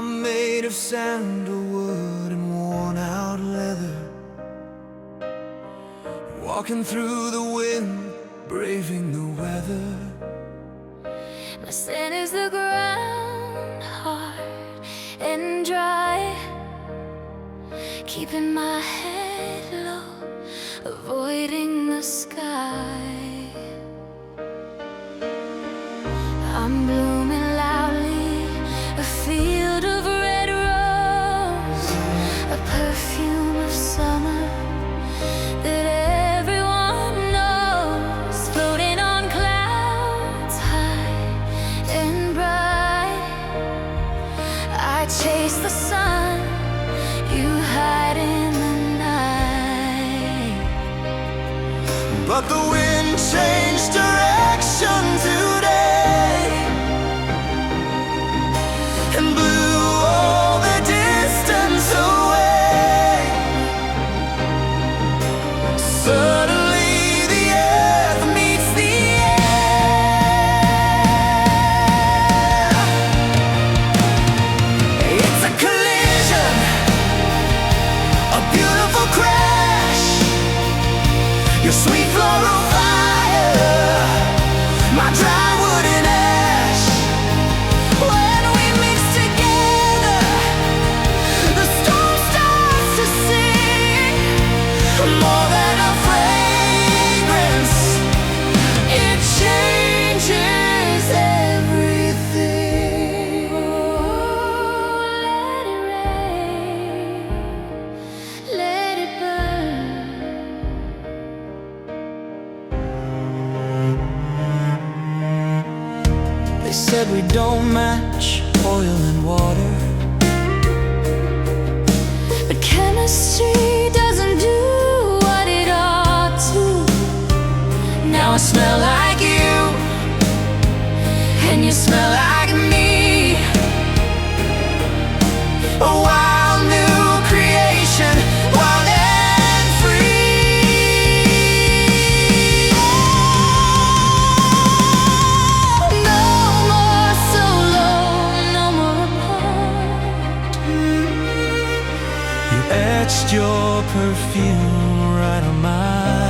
I'm made of sandalwood and worn-out leather, walking through the wind, braving the weather. My scent is the ground, hard and dry, keeping my head low, avoiding the sky. I'm blooming loudly, a field of red rose, a perfume of summer that everyone knows, floating on clouds high and bright. I chase the sun, you hide in the night. But the wind changed direction today and blew all the distance away. Suddenly the earth meets the air. It's a collision, a beautiful crash. Your sweet floral fire, my dry wood and ash. When we mix together, the storm starts to sing. More than a fragrance, it changes everything. Oh, let it rain, let it burn. They said we don't match, oil and water, But chemistry doesn't do what it ought to. now I smell like you, and you smell like me. A wild new creation, wild and free. No more solo, no more apart. You etched your perfume right on my